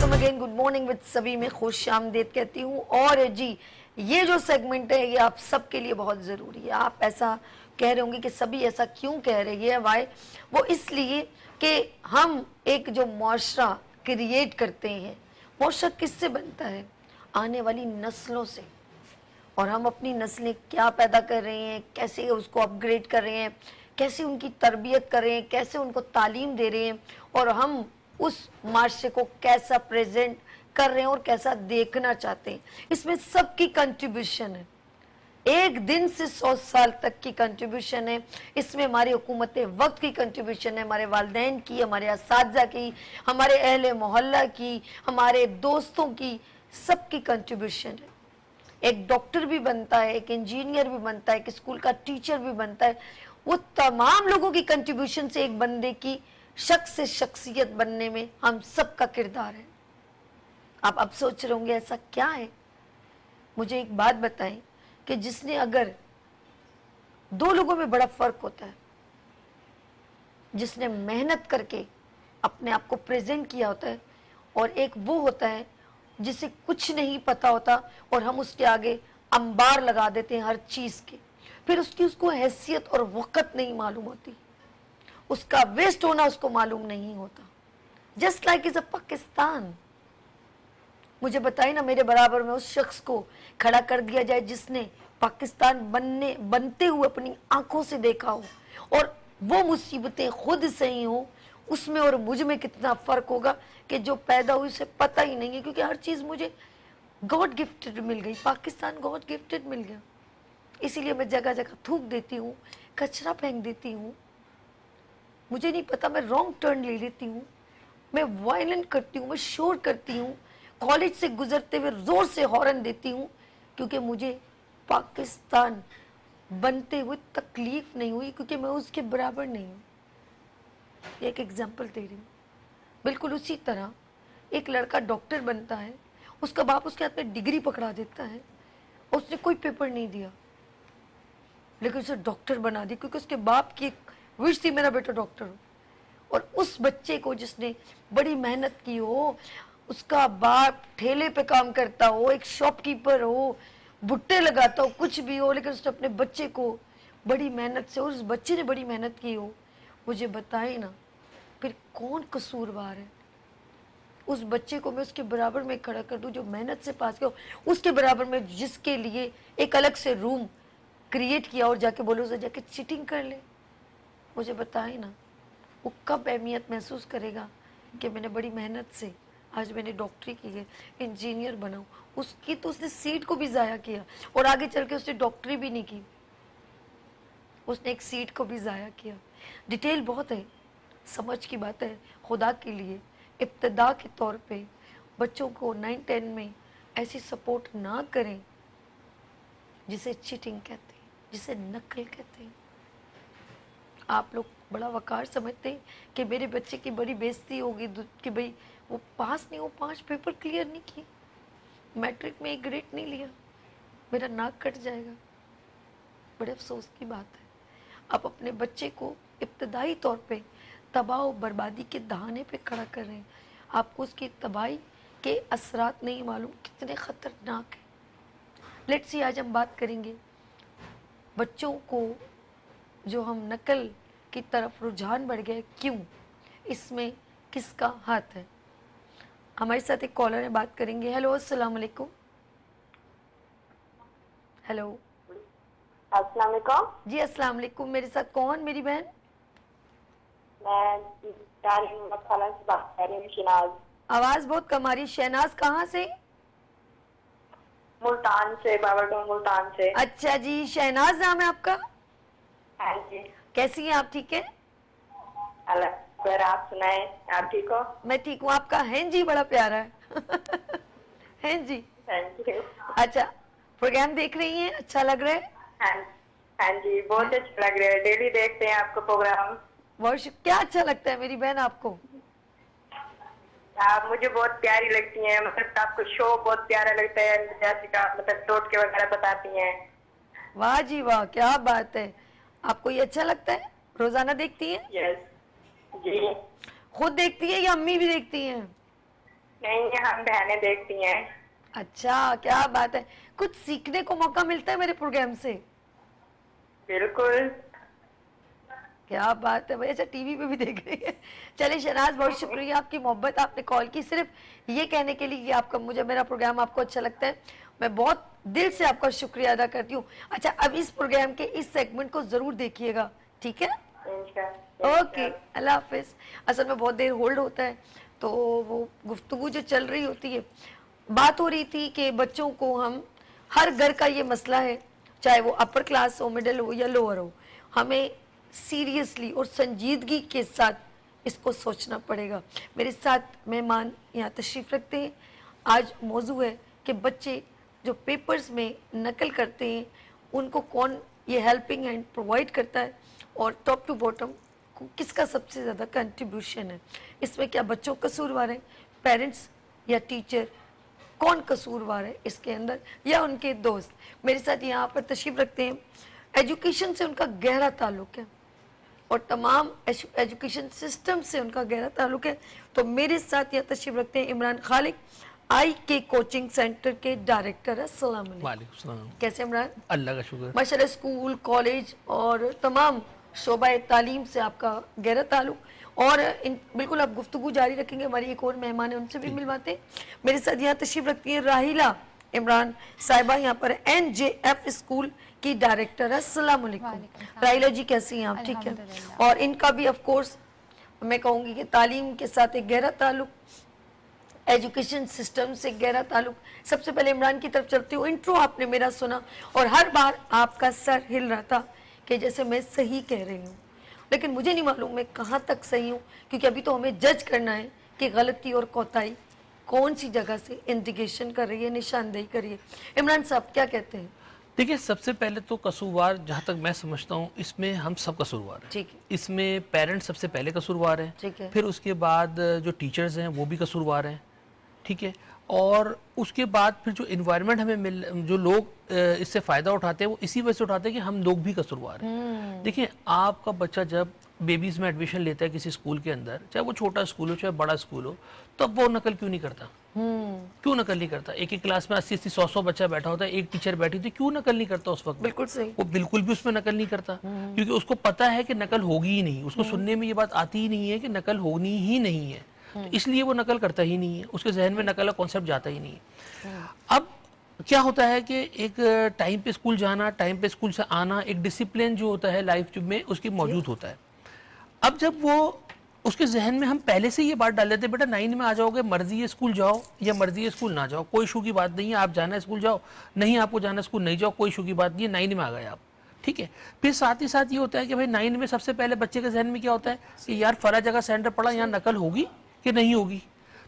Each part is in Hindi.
Welcome again, good morning with सभी में खुश आमदीद कहती हूँ। और जी ये जो सेगमेंट है ये आप सबके लिए बहुत ज़रूरी है। आप ऐसा कह रहे होंगे कि सभी ऐसा क्यों कह रही है, वाई? वो इसलिए कि हम एक जो मुआशरा क्रिएट करते हैं, मुआशरा किससे बनता है? आने वाली नस्लों से। और हम अपनी नस्लें क्या पैदा कर रहे हैं, कैसे उसको अपग्रेड कर रहे हैं, कैसे उनकी तरबियत कर रहे हैं, कैसे उनको तालीम दे रहे हैं, और हम उस माशरे को कैसा प्रेजेंट कर रहे हैं और कैसा देखना चाहते हैं। इसमें सबकी कंट्रीब्यूशन है, एक दिन से 100 साल तक की कंट्रीब्यूशन है। इसमें हमारी हुकूमत वक्त की कंट्रीब्यूशन है, हमारे वालिदैन की, हमारे असातिज़ा की, हमारे अहले मोहल्ला की, हमारे दोस्तों की, सबकी कंट्रीब्यूशन है। एक डॉक्टर भी बनता है, एक इंजीनियर भी बनता है, एक स्कूल का टीचर भी बनता है। वो तमाम लोगों की कंट्रीब्यूशन से एक बंदे की शख्स से शख्सियत बनने में हम सब का किरदार है। आप अब सोच रहे होंगे ऐसा क्या है? मुझे एक बात बताएं कि जिसने, अगर दो लोगों में बड़ा फर्क होता है, जिसने मेहनत करके अपने आप को प्रेजेंट किया होता है, और एक वो होता है जिसे कुछ नहीं पता होता और हम उसके आगे अंबार लगा देते हैं हर चीज़ के, फिर उसको हैसियत और वक़्त नहीं मालूम होती, उसका वेस्ट होना उसको मालूम नहीं होता। Just like is a Pakistan. मुझे बताइए ना, मेरे बराबर में उस शख्स को खड़ा कर दिया जाए जिसने पाकिस्तान बनते हुए अपनी आंखों से देखा हो, और वो मुसीबतें खुद सही हो, उसमें और मुझ में कितना फ़र्क होगा कि जो पैदा हुई उसे पता ही नहीं है, क्योंकि हर चीज़ मुझे गॉड गिफ्टेड मिल गई। पाकिस्तान गॉड गिफ्टेड मिल गया, इसीलिए मैं जगह जगह थूक देती हूँ, कचरा फेंक देती हूँ, मुझे नहीं पता, मैं रॉन्ग टर्न ले लेती हूँ, मैं वायलेंट करती हूँ, मैं शोर करती हूँ, कॉलेज से गुजरते हुए ज़ोर से हॉर्न देती हूँ, क्योंकि मुझे पाकिस्तान बनते हुए तकलीफ़ नहीं हुई, क्योंकि मैं उसके बराबर नहीं हूँ। एक एग्जाम्पल दे रही हूँ। बिल्कुल उसी तरह एक लड़का डॉक्टर बनता है, उसका बाप उसके हाथ में डिग्री पकड़ा देता है, उसने कोई पेपर नहीं दिया लेकिन उसे डॉक्टर बना दी, क्योंकि उसके बाप की एक विश थी मेरा बेटा डॉक्टर हो। और उस बच्चे को जिसने बड़ी मेहनत की हो, उसका बाप ठेले पे काम करता हो, एक शॉपकीपर हो, भुट्टे लगाता हो, कुछ भी हो, लेकिन उसने अपने बच्चे को बड़ी मेहनत से, और उस बच्चे ने बड़ी मेहनत की हो, मुझे बताए ना फिर कौन कसूरवार है? उस बच्चे को मैं उसके बराबर में खड़ा कर दूं जो मेहनत से पास किया, उसके बराबर में जिसके लिए एक अलग से रूम क्रिएट किया, और जाके बोलो उसे जाके चीटिंग कर ले। मुझे बताए ना वो कब अहमियत महसूस करेगा कि मैंने बड़ी मेहनत से आज मैंने डॉक्टरी की है, इंजीनियर बनाऊँ। उसकी तो उसने सीट को भी ज़ाया किया, और आगे चल के उसने डॉक्टरी भी नहीं की, उसने एक सीट को भी ज़ाया किया। डिटेल बहुत है, समझ की बात है। खुदा के लिए इब्तदा के तौर पे बच्चों को 9-10 में ऐसी सपोर्ट ना करें जिसे चीटिंग कहते हैं, जिसे नकल कहते हैं। आप लोग बड़ा वकार समझते हैं कि मेरे बच्चे की बड़ी बेइज्जती होगी कि भाई वो पास नहीं, वो 5 पेपर क्लियर नहीं किए, मैट्रिक में एक ग्रेड नहीं लिया, मेरा नाक कट जाएगा। बड़े अफसोस की बात है। आप अपने बच्चे को इब्तदाई तौर पे तबाह और बर्बादी के दहाने पे खड़ा कर रहे हैं, आपको उसकी तबाही के असरात नहीं मालूम कितने ख़तरनाक हैं। लेट्स सी, आज हम बात करेंगे बच्चों को जो हम नकल की तरफ रुझान बढ़ गए, क्यों, इसमें किसका हाथ है? हमारे साथ एक कॉलर है, बात करेंगे। हेलो, अस्सलाम वालेकुम। हेलो, अस्सलाम वालेकुम। जी अस्सलाम वालेकुम। मेरे साथ कौन? मेरी बहन? मैं से बात कर रही हूँ, शहनाज। आवाज़ बहुत कम आ रही। शहनाज कहाँ से? मुल्तान से, बाबरडोर मुल्तान से। अच्छा जी, शहनाज नाम है आपका? हाँ जी। कैसी हैं आप? ठीक है, अल्लाह, आप सुनाए, आप ठीक हो? मैं ठीक हूँ। आपका हैं जी बड़ा प्यारा है। हैं जी। Thank you. अच्छा, प्रोग्राम देख रही हैं? अच्छा लग रहा है? हाँ, हाँ जी, बहुत अच्छा लग रहा है, डेली देखते हैं आपका प्रोग्राम। क्या अच्छा लगता है मेरी बहन आपको? आप मुझे बहुत प्यारी लगती हैं, मतलब आपको शो बहुत प्यारा लगता है, जैसे का मतलब टोटके वगैरह बताती हैं। वाह जी वाह, क्या बात है। आपको ये अच्छा लगता है? रोजाना देखती हैं? यस जी। खुद देखती है या अम्मी भी देखती हैं? नहीं, हम बहनें देखती हैं। अच्छा, क्या बात है। कुछ सीखने को मौका मिलता है मेरे प्रोग्राम से? बिल्कुल। क्या बात है भाई। अच्छा, टीवी पे भी देख रही है। चलिए शहनाज, बहुत शुक्रिया आपकी मोहब्बत, आपने कॉल की सिर्फ ये कहने के लिए कि आपका मुझे मेरा प्रोग्राम आपको अच्छा लगता है। मैं बहुत दिल से आपका शुक्रिया अदा करती हूँ। अच्छा, अब इस प्रोग्राम के इस सेगमेंट को जरूर देखिएगा, ठीक है? ओके, अल्लाह हाफिज। असल में बहुत देर होल्ड होता है तो वो गुफ्तगू जो चल रही होती है, बात हो रही थी कि बच्चों को हम, हर घर का ये मसला है, चाहे वो अपर क्लास हो, मिडिल हो या लोअर हो, हमें सीरियसली और संजीदगी के साथ इसको सोचना पड़ेगा। मेरे साथ मेहमान यहाँ तशरीफ़ रखते हैं। आज मौजू है कि बच्चे जो पेपर्स में नकल करते हैं उनको कौन ये हेल्पिंग हैंड प्रोवाइड करता है और टॉप टू बॉटम किसका सबसे ज़्यादा कंट्रीब्यूशन है। इसमें क्या बच्चों कसूरवार है, पेरेंट्स या टीचर, कौन कसूरवार है इसके अंदर, या उनके दोस्त। मेरे साथ यहाँ पर तशरीफ़ रखते हैं, एजुकेशन से उनका गहरा ताल्लुक़ है और तमाम एजुकेशन सिस्टम से उनका गहरा ताल्लुक़ है। तो मेरे साथ यहाँ तशरीफ़ रखते हैं इमरान खालिक, IK कोचिंग सेंटर के डायरेक्टर। अस्सलाम वालेकुम। सलाम। कैसे इमरान? अल्लाह का शुक्र। माशाल्लाह, स्कूल कॉलेज और तमाम शोबा तालीम से आपका गहरा ताल्लुक़। और बिल्कुल आप गुफ्तगू जारी रखेंगे। हमारी एक और मेहमान है, उनसे भी मिलवाते हैं। मेरे साथ यहाँ तशरीफ़ रखती है राहिला इमरान साहिबा, यहाँ पर NJF स्कूल की डायरेक्टर। अस्सलाम वालेकुम राहिला जी, कैसी हैं आप? ठीक है। और इनका भी ऑफ कोर्स मैं कहूँगी कि तालीम के साथ एक गहरा ताल्लुक़, एजुकेशन सिस्टम से गहरा ताल्लुक़। सबसे पहले इमरान की तरफ चलती हूँ। इंट्रो आपने मेरा सुना और हर बार आपका सर हिल रहा था कि जैसे मैं सही कह रही हूँ, लेकिन मुझे नहीं मालूम मैं कहाँ तक सही हूँ, क्योंकि अभी तो हमें जज करना है कि गलती और कोताही कौन सी जगह से इंडिकेशन कर रही है, निशानदेही कर रही है। इमरान साहब क्या कहते हैं? देखिए, सबसे पहले तो कसूरवार जहाँ तक मैं समझता हूँ इसमें हम सब कसूरवार हैं। ठीक है। इसमें पेरेंट्स सबसे पहले कसूरवार हैं, ठीक है। फिर उसके बाद जो टीचर्स हैं वो भी कसूरवार हैं, ठीक है, और उसके बाद फिर जो इन्वायरमेंट हमें जो लोग इससे फ़ायदा उठाते हैं वो इसी वजह से उठाते हैं कि हम लोग भी कसूरवार हैं। देखिए, आपका बच्चा जब बेबीज़ में एडमिशन लेता है किसी स्कूल के अंदर, चाहे वो छोटा स्कूल हो चाहे बड़ा स्कूल हो, तो अब वो नकल क्यों नहीं करता? क्यों नकल नहीं करता? एक एक क्लास में 80-80, 100-100 बच्चा बैठा होता है, एक टीचर बैठी थी, क्यों नकल नहीं करता उस वक्त? बिल्कुल सही। वो बिल्कुल भी उसमें नकल नहीं करता, क्योंकि उसको पता है कि नकल होगी ही नहीं। उसको सुनने में ये बात आती ही नहीं है कि नकल होनी ही नहीं है, तो इसलिए वो नकल करता ही नहीं है। उसके जहन में नकल का कॉन्सेप्ट जाता ही नहीं है। अब क्या होता है कि एक टाइम पे स्कूल जाना, टाइम पे स्कूल से आना, एक डिसिप्लिन जो होता है लाइफ में उसकी मौजूद होता है। अब जब वो उसके जहन में हम पहले से ये बात डाल देते हैं, बेटा 9 में आ जाओगे, मर्जी है स्कूल जाओ या मर्जी है स्कूल ना जाओ, कोई इशू की बात नहीं है, आप जाना है स्कूल जाओ, नहीं आपको जाना स्कूल नहीं जाओ, कोई इशू की बात नहीं है, 9 में आ गए आप, ठीक है। फिर साथ ही साथ ये होता है कि भाई 9 में सबसे पहले बच्चे के जहन में क्या होता है कि यार फला जगह सेंटर पड़ा, यहाँ नकल होगी कि नहीं होगी।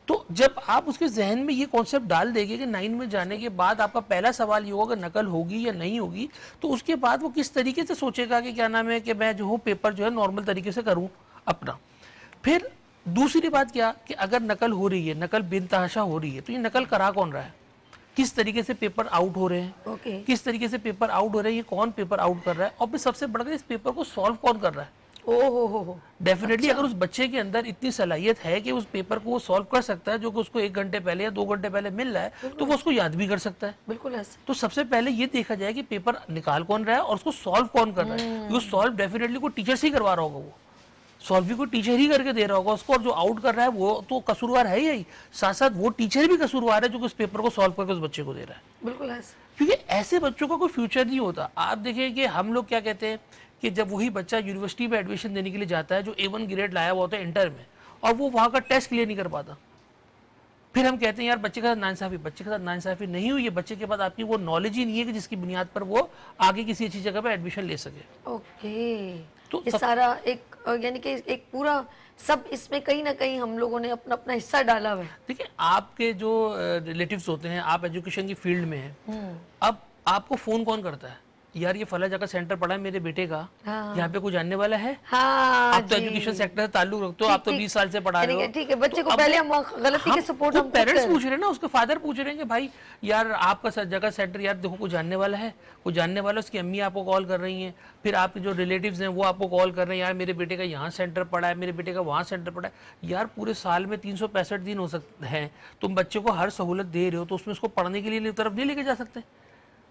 तो जब आप उसके जहन में ये कॉन्सेप्ट डाल देंगे कि 9 में जाने के बाद आपका पहला सवाल ये होगा नकल होगी या नहीं होगी, तो उसके बाद वो किस तरीके से सोचेगा कि क्या नाम है कि मैं जो हूँ पेपर जो है नॉर्मल तरीके से करूँ अपना। फिर दूसरी बात क्या कि अगर नकल हो रही है, नकल बेतहाशा हो रही है, तो ये नकल करा कौन रहा है, किस तरीके से पेपर आउट हो रहे हैं, किस तरीके से पेपर आउट हो रहे हैं, ये कौन पेपर आउट कर रहा है, और फिर सबसे बढ़कर इस पेपर को सॉल्व कौन कर रहा है। ओहो, डेफिनेटली अगर उस बच्चे के अंदर इतनी सलाहियत है कि उस पेपर को वो सॉल्व कर सकता है, जो कि उसको 1 घंटे पहले या 2 घंटे पहले मिल रहा है, तो वो उसको याद भी कर सकता है। बिल्कुल ऐसे। तो सबसे पहले ये देखा जाए कि पेपर निकाल कौन रहा है और उसको सॉल्व कौन कर रहा है। वो सॉल्व डेफिनेटली कोई टीचर से ही करवा रहा होगा, वो सॉल्व भी कोई टीचर ही करके दे रहा होगा उसको, और जो आउट कर रहा है वो तो कसूरवार है ही, साथ साथ वो टीचर भी कसूरवार है जो उस पेपर को सॉल्व करके उस बच्चे को दे रहा है। बिल्कुल ऐसे, क्योंकि ऐसे बच्चों का कोई फ्यूचर नहीं होता। आप देखिए कि हम लोग क्या कहते हैं कि जब वही बच्चा यूनिवर्सिटी में एडमिशन देने के लिए जाता है जो A1 ग्रेड लाया हुआ होता है इंटर में, और वो वहाँ का टेस्ट क्लियर नहीं कर पाता, फिर हम कहते हैं यार बच्चे के साथ नाइंसाफी। बच्चे के साथ नाइंसाफी नहीं हुई है, बच्चे के पास आपकी वो नॉलेज ही नहीं है कि जिसकी बुनियाद पर वो आगे किसी अच्छी जगह पर एडमिशन ले सके। ओके, तो ये सारा एक यानी कि एक पूरा सब इसमें कहीं ना कहीं हम लोगों ने अपना अपना हिस्सा डाला हुआ है। देखिए, आपके जो रिलेटिव्स होते हैं, आप एजुकेशन की फील्ड में हैं, अब आपको फोन कौन करता है? यार ये फला जगह सेंटर पड़ा है मेरे बेटे का, हाँ। यहाँ पे कोई जानने वाला है? हाँ आप तो एजुकेशन सेक्टर से ताल्लुक रखते हो, आप तो 20 साल से पढ़ा रहे हो। ठीक है, बच्चे को पहले हम गलती के सपोर्ट हम पेरेंट्स पूछ रहे हैं ना, उसके फादर पूछ रहे हैं कि भाई यार आपका जगह सेंटर, यार देखो कोई जानने वाला है, कोई जानने वाला, उसकी अम्मी आपको कॉल कर रही हैं, फिर आपके जो रिलेटिव्स हैं वो आपको कॉल कर रहे हैं, यार मेरे बेटे का यहाँ सेंटर पड़ा है, मेरे बेटे का वहाँ सेंटर पड़ा है। यार पूरे साल में 365 दिन हो सकते हैं, तुम बच्चे को हर सहूलत दे रहे हो, तो उसमें उसको पढ़ने के लिए तरफ नहीं लेके जा सकते।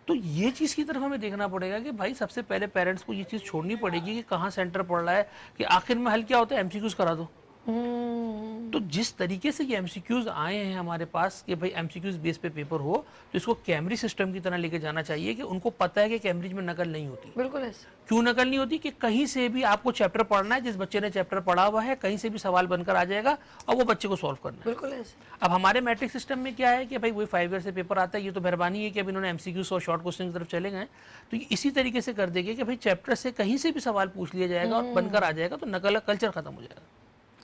तो ये चीज़ की तरफ हमें देखना पड़ेगा कि भाई सबसे पहले पेरेंट्स को ये चीज़ छोड़नी पड़ेगी कि कहाँ सेंटर पड़ रहा है, कि आखिर में हल क्या होता है, एमसीक्यूज करा दो। तो जिस तरीके से ये एमसीक्यूज आए हैं हमारे पास कि भाई एमसीक्यूज बेस पे पेपर हो, तो इसको कैम्ब्रिज सिस्टम की तरह लेके जाना चाहिए कि उनको पता है कि कैम्ब्रिज में नकल नहीं होती। बिल्कुल ऐसा। क्यों नकल नहीं होती? कि कहीं से भी आपको चैप्टर पढ़ना है, जिस बच्चे ने चैप्टर पढ़ा हुआ है कहीं से भी सवाल बनकर आ जाएगा और वो बच्चे को सॉल्व करना है। बिल्कुल ऐसा। अब हमारे मैट्रिक सिस्टम में क्या है कि भाई वही 5 ईयर से पेपर आता है, ये तो मेहरबानी है कि अब इन्होंने एमसीक्यूज और शॉर्ट क्वेश्चन की तरफ चले गए, तो ये इसी तरीके से कर देंगे कि भाई चैप्टर से कहीं से भी सवाल पूछ लिया जाएगा और बनकर आ जाएगा, तो नकल का कल्चर खत्म हो जाएगा।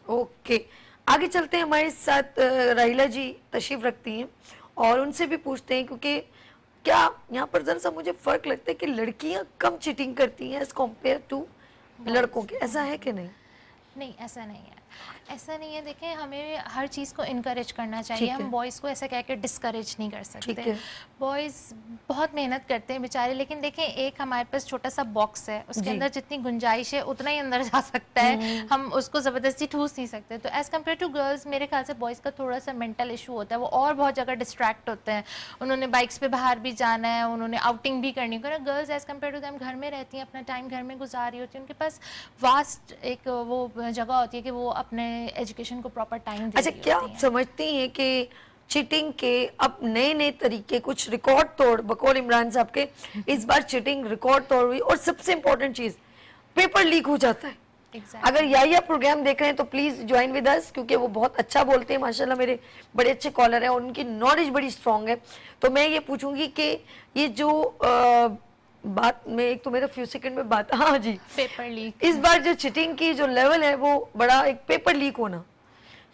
ओके, आगे चलते हैं। हमारे साथ राहिला जी तशरीफ रखती हैं और उनसे भी पूछते हैं, क्योंकि क्या यहाँ पर जरा सा मुझे फर्क लगता है कि लड़कियाँ कम चीटिंग करती हैं एज कम्पेयर टू लड़कों के, ऐसा है कि नहीं? नहीं, ऐसा नहीं है, ऐसा नहीं है। देखें, हमें हर चीज़ को इनकरेज करना चाहिए। हम बॉयज़ को ऐसा कह के डिस्करेज नहीं कर सकते। बॉयज़ बहुत मेहनत करते हैं बेचारे, लेकिन देखें एक हमारे पास छोटा सा बॉक्स है, उसके अंदर जितनी गुंजाइश है उतना ही अंदर जा सकता है, हम उसको ज़बरदस्ती ठूस नहीं सकते। तो एज़ कम्पेयर टू गर्ल्स मेरे ख्याल से बॉयज़ का थोड़ा सा मेंटल इशू होता है, वो और बहुत जगह डिस्ट्रैक्ट होते हैं। उन्होंने बाइक्स पे बाहर भी जाना है, उन्होंने आउटिंग भी करनी है। Girls as compare to them घर में रहती हैं, अपना टाइम घर में गुजार रही होती है, उनके पास वास्ट एक वो जगह होती है कि वो अपने एजुकेशन को प्रॉपर टाइम दे। अच्छा, क्या आप समझती हैं कि चीटिंग के अब नए नए तरीके, कुछ रिकॉर्ड तोड़, बकौल इमरान साहब के इस बार चीटिंग रिकॉर्ड तोड़ हुई, और सबसे इम्पोर्टेंट चीज पेपर लीक हो जाता है। अगर या प्रोग्राम देख रहे हैं तो प्लीज ज्वाइन विद अस, क्योंकि वो बहुत अच्छा बोलते हैं माशाल्लाह, मेरे बड़े अच्छे कॉलर हैं और उनकी नॉलेज बड़ी स्ट्रांग है। तो मैं ये पूछूंगी कि ये जो बात में, एक तो मेरा फ्यू सेकंड में बात, हाँ जी, पेपर लीक, इस बार जो चीटिंग की जो लेवल है वो बड़ा, एक पेपर लीक होना,